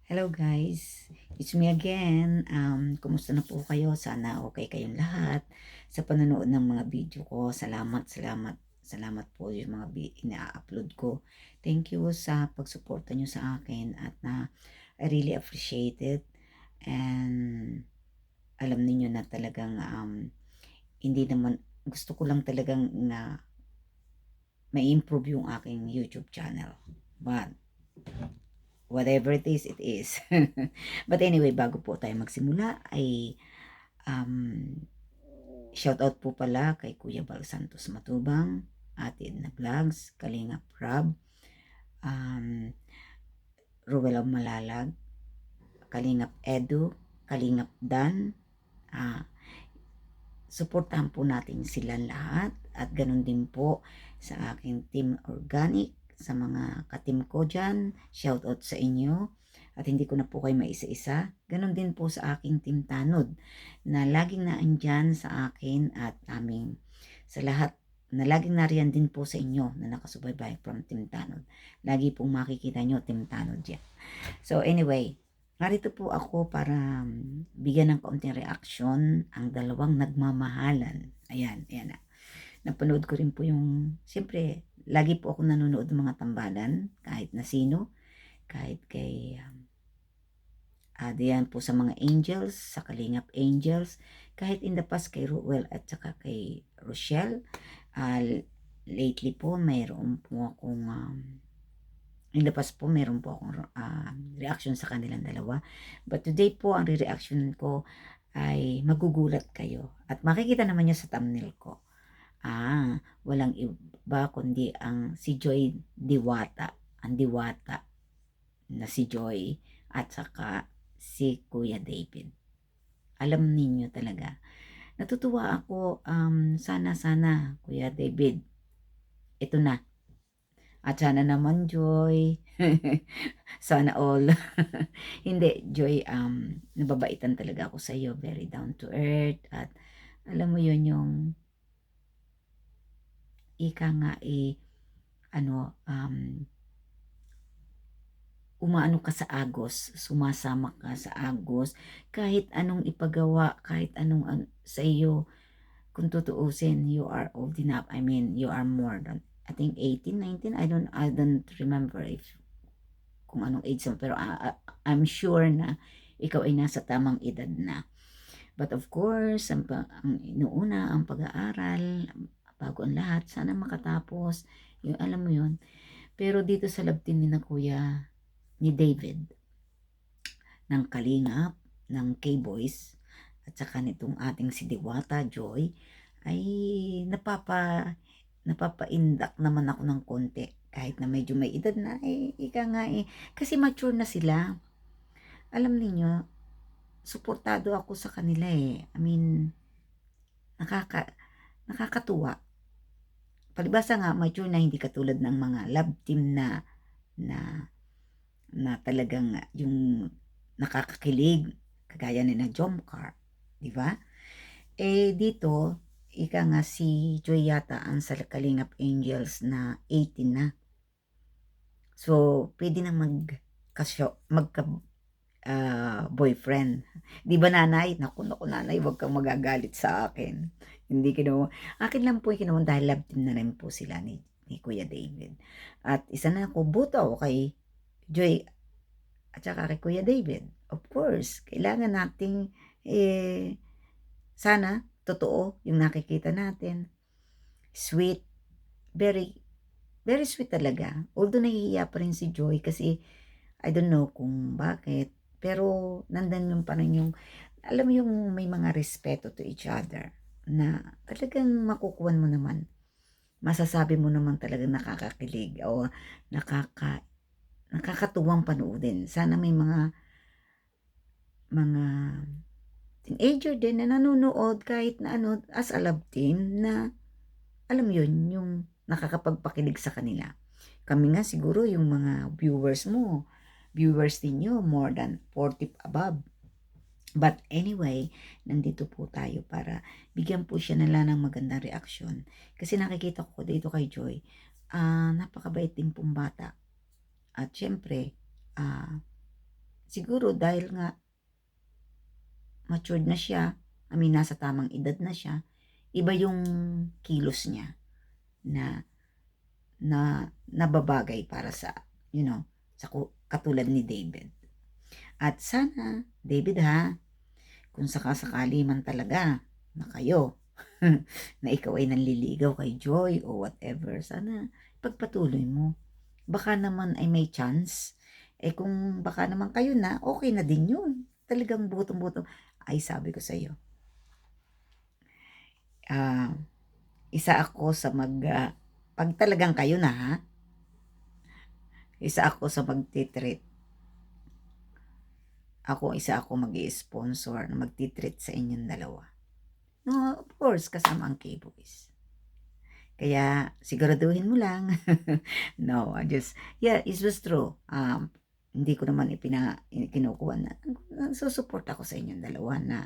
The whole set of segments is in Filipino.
Hello guys, it's me again. Kumusta na po kayo? Sana okay kayong lahat sa panonood ng mga video ko. Salamat po yung mga ina-upload ko. Thank you sa pagsuporta nyo sa akin at I really appreciate it. And alam niyo na talagang hindi naman, gusto ko lang talagang na ma-improve yung aking YouTube channel. But whatever it is, it is. But anyway, bago po tayo magsimula, ay shout out po pala kay Kuya Bal Santos Matubang, Ate Edna Vlogs, Kalingap Rob, Ruel Malalag, Kalingap Edu, Kalingap Dan. Suportahan po natin sila lahat at ganun din po sa aking Team Organic, sa mga ka-team ko dyan, shout out sa inyo at hindi ko na po kayo maisa-isa. Ganun din po sa aking Team Tanod na laging naandyan sa akin at sa lahat na laging nariyan din po sa inyo na nakasubaybay from Team Tanod. Lagi pong makikita nyo Team Tanod dyan. So anyway, narito po ako para bigyan ng kaunting reaksyon ang dalawang nagmamahalan. Ayan na. Napanood ko rin po siyempre, lagi po ako nanonood ng mga tambalan, kahit na sino, kahit kay, diyan po sa mga Angels, sa Kalingap Angels, kahit in the past kay Ruel at saka kay Rochelle. Lately po, mayroon po akong, in the past po, meron po akong reaction sa kanilang dalawa. But today po, ang re-reaction ko ay magugulat kayo. At makikita naman niya sa thumbnail ko. Walang iba kundi si Joy Diwata. Ang Diwata na si Joy at saka si Kuya David. Alam ninyo talaga. Natutuwa ako, sana Kuya David. Ito na. At sana naman Joy. Sana all. Hindi, Joy, nababaitan talaga ako sa iyo. Very down to earth. At alam mo yun yung ika nga umaano ka sa agos, sumasama ka sa agos, kahit anong ipagawa, kahit anong sa iyo, kung tutuusin, you are old enough. I mean, you are more than, I think 18, 19, I don't remember if kung anong age mo, pero I'm sure na ikaw ay nasa tamang edad na. But of course, ang inuuna, ang pag-aaral, bago ang lahat, sana makatapos, yung alam mo yun. Pero dito sa love team ni na Kuya, ni David, ng Kalingap, ng K-Boys, at saka nitong ating si Diwata, Joy, ay napapaindak naman ako ng konti. Kahit na medyo may edad na, kasi mature na sila. Alam niyo, suportado ako sa kanila I mean, nakakatuwa. Palibasa nga, mature na, hindi katulad ng mga love team na talagang yung nakakakilig, kagaya ni na Jomcar, di ba? Dito, ika nga si Joy yata ang sa Kalingap Angels na 18 na. So, pwede na boyfriend. Di ba nanay? Naku, nanay, wag kang magagalit sa akin. Hindi akin lang po kinuha dahil love team na rin po sila ni Kuya David. At isa na ako, buto kay Joy at saka kay Kuya David. Of course, kailangan nating sana totoo yung nakikita natin. Sweet, very very sweet talaga. Although nahihiya pa rin si Joy kasi I don't know kung bakit, pero nandan yung parang yung, alam mo yung may mga respeto to each other na talagang makukuha mo naman. Masasabi mo naman talagang nakakakilig o nakakatuwang panoodin. Sana may mga teenager din na nanonood kahit na as a love team na alam yun, yung nakakapagpakilig sa kanila. Kami nga siguro yung mga viewers ninyo more than 40 above. But anyway, nandito po tayo para bigyan po siya ng magandang reaksyon. Kasi nakikita ko dito kay Joy, napakabait din pong bata. At syempre, Siguro dahil nga matured na siya, nasa tamang edad na siya, iba yung kilos niya na nababagay para sa, sa katulad ni David. At sana, David ha, kung sakasakali man talaga na kayo, na ikaw ay nanliligaw kay Joy o whatever, sana pagpatuloy mo. Baka naman ay may chance. Kung baka naman kayo na, okay na din yun. Talagang butong-buto. Ay, sabi ko sa iyo, isa ako sa pag talagang kayo na ha, isa ako sa magtitreat. Isa ako mag-i-sponsor na magtitreat sa inyong dalawa. No, of course, kasama ang K-Boys. Kaya, siguraduhin mo lang. No, yeah, it was true. Hindi ko naman kinukuha na, susuport ako sa inyong dalawa na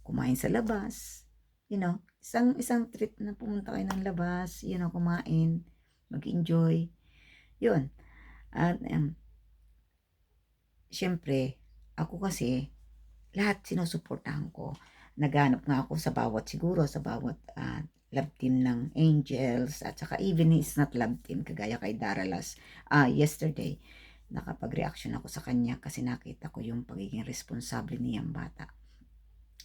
kumain sa labas. Isang trip na pumunta kayo ng labas, kumain, mag-enjoy. Yun. At, syempre, ako kasi, lahat sinusuportahan ko. Naghanap nga ako sa bawat love team ng Angels at saka even it's not love team kagaya kay Daralas. Yesterday, nakapag-reaction ako sa kanya kasi nakita ko yung pagiging responsable niyang bata.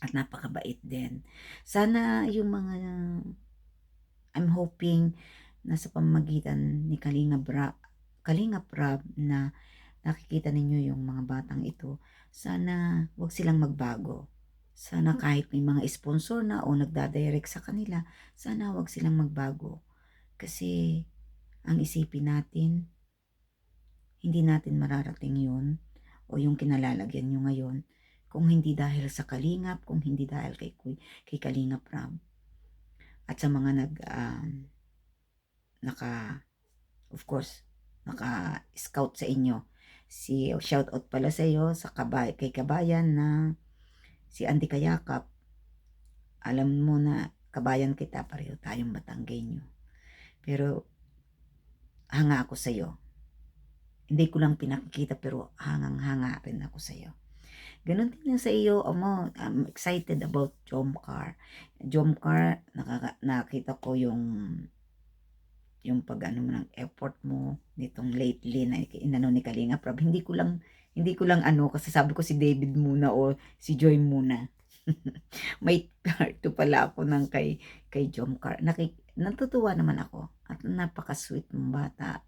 At napakabait din. Sana yung mga I'm hoping na sa pamamagitan ni Kalinga Prab na nakikita ninyo yung mga batang ito, sana wag silang magbago. Sana kahit may mga sponsor na o nagdadirect sa kanila, sana wag silang magbago. Kasi ang isipin natin, hindi natin mararating yun o yung kinalalagyan nyo ngayon kung hindi dahil sa Kalingap, kung hindi dahil kay Kalinga Prab. At sa mga of course, naka-scout sa inyo. Shout out pala sa iyo kay Kabayan na si Andy Kayakap. Alam mo na kabayan kita, pareho tayong Batanggenyo. Pero hanga ako sa iyo. Hindi ko lang pinakikita pero hangang-hanga rin ako sa iyo. Ganon din sa iyo, I'm excited about Jomcar. Jomcar, nakita ko yung pag mo ng effort mo nitong lately na inano ni Kalinga Prab. Hindi ko lang kasi sabi ko si David muna o si Joy muna. May part pala ako ng kay Jomcar. Natutuwa naman ako at napaka-sweet mong bata.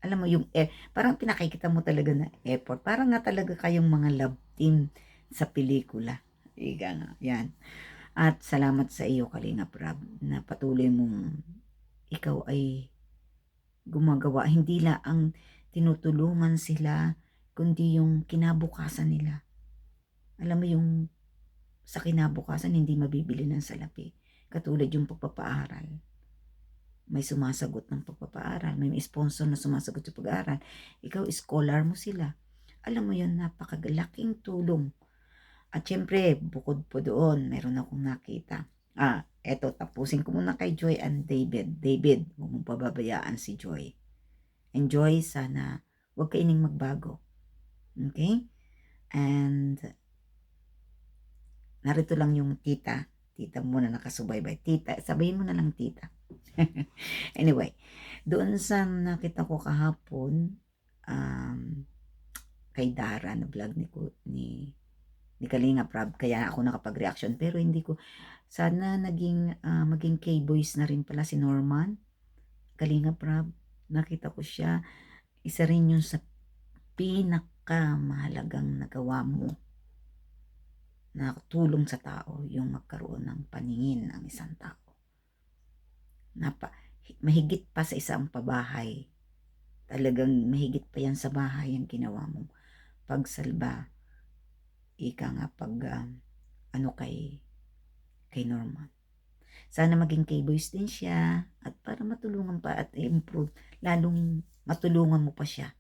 Alam mo yung parang pinakikita mo talaga na effort. Parang nga talaga kayong mga love team sa pelikula. Iga nga, yan. At salamat sa iyo, Kalinga Prab, na patuloy mong ikaw ay gumagawa. Hindi lang ang tinutulungan sila, kundi yung kinabukasan nila. Alam mo yung sa kinabukasan, hindi mabibili ng salapi. Katulad yung pagpapaaral. May sumasagot ng pagpapaaral. May sponsor na sumasagot sa pag-aaral. Ikaw, scholar mo sila. Alam mo yun, napakalaking tulong. At syempre, bukod po doon, meron akong nakita. Eto, tapusin ko muna kay Joy and David. David, huwag mong pababayaan si Joy. Enjoy, sana huwag kaining magbago. Okay? And narito lang yung tita. Tita muna nakasubaybay. Tita, sabihin mo na lang tita. Anyway, doon sa nakita ko kahapon, kay Dara na vlog ni Kalinga Prab, kaya ako nakapag-reaction. Pero hindi ko, sana maging K-Boys na rin pala si Norman. Kalinga Prab, nakita ko siya. Isa rin yun sa pinakamahalagang nagawa mo na tulong sa tao, yung magkaroon ng paningin ng isang tao. Mahigit pa sa isang pabahay. Talagang mahigit pa yan sa bahay ang ginawa mo. Pagsalba, ika nga kay Norman. Sana maging K-Boys din siya at para matulungan pa at improve, lalong matulungan mo pa siya.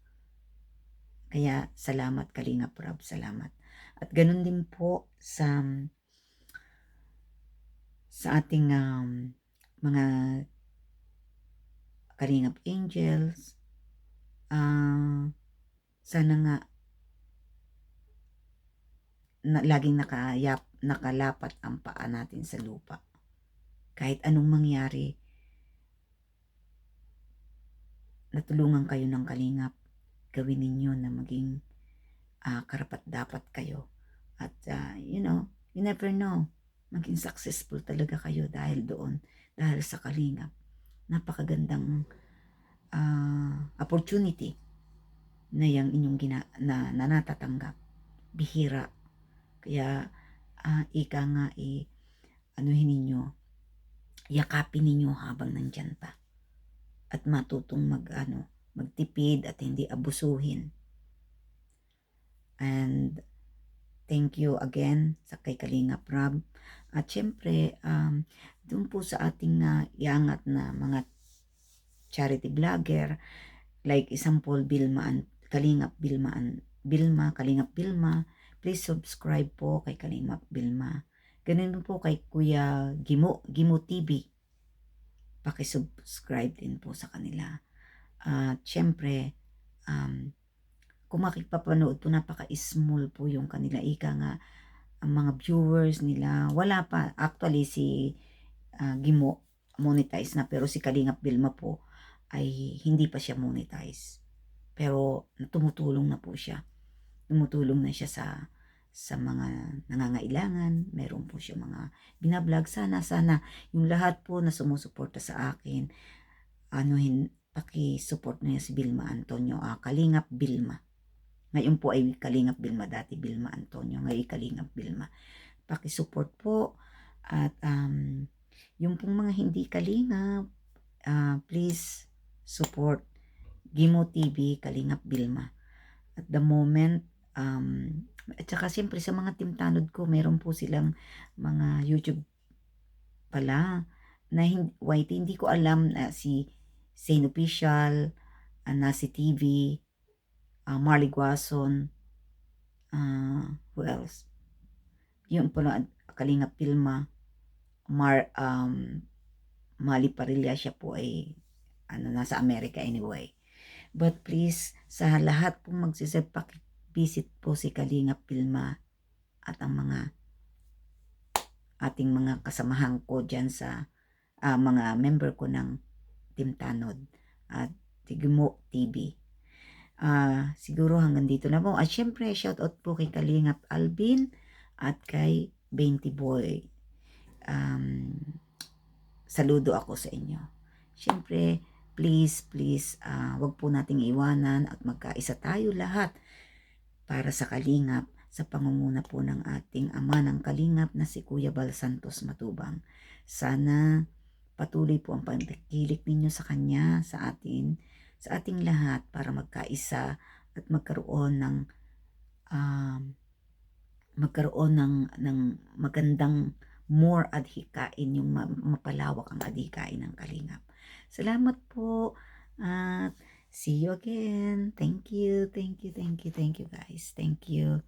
Kaya salamat Kalinga Prab, salamat. At ganun din po sa ating mga Kalingap Angels. Sana nga laging nakalapat ang paa natin sa lupa. Kahit anong mangyari, natulungan kayo ng Kalingap, gawin ninyo na maging karapat-dapat kayo. At you never know, maging successful talaga kayo dahil doon, dahil sa Kalingap. Napakagandang opportunity na yung inyong na natatanggap. Bihira. Kaya ika nga anuhin ninyo, yakapin ninyo habang nandyan pa. At matutong magtipid at hindi abusuhin. And thank you again sa kay Kalingap Rab. At syempre, doon po sa ating iangat na mga charity vlogger, like example, Kalingap Bilma, please subscribe po kay Kalingap Bilma. Ganun po kay Kuya Gimo TV. Paki-subscribe din po sa kanila. At syempre, kung makipapanood po, napaka-small po yung kanila. Ika nga, ang mga viewers nila, wala pa. Actually, si Gimo, monetize na. Pero si Kalingap Bilma po, ay hindi pa siya monetize. Pero tumutulong na po siya. Tumutulong na siya sa mga nangangailangan. Meron po siya mga binablog. Sana yung lahat po na sumusuporta sa akin, paki-support niya si Bilma Antonio, Kalingap Bilma. Ngayon po ay Kalingap Bilma, dati Bilma Antonio, ngayon Kalingap Bilma. Paki-support po. At yung pong mga hindi Kalingap, please support Gimo TV, Kalingap Bilma. At the moment, at saka siyempre sa mga Team Tanod ko, meron po silang mga YouTube pala na hindi ko alam na si Zane Official, Nasi TV, Marley Guason, who else? Yung pala, Kalingap Bilma, Mali Parilla, siya po ay nasa America anyway. But please, sa lahat pong magsisip, visit po si Kalingap Bilma at ang ating mga kasamahan ko dyan sa mga member ko ng Team Tanod at Gimo TV. Siguro hanggang dito na po. At syempre, shoutout po kay Kalingap Alvin at kay 20 Boy. Saludo ako sa inyo. Syempre, please, wag po nating iwanan at magkaisa tayo lahat para sa Kalingap, sa pangunguna po ng ating ama ng Kalingap na si Kuya Bal Santos Matubang. Sana patuloy po ang pagkikilik ninyo sa kanya, sa ating lahat para magkaisa at magkaroon ng magandang more adhikain, yung mapalawak ang adhikain ng Kalingap. Salamat po at see you again. Thank you guys. Thank you.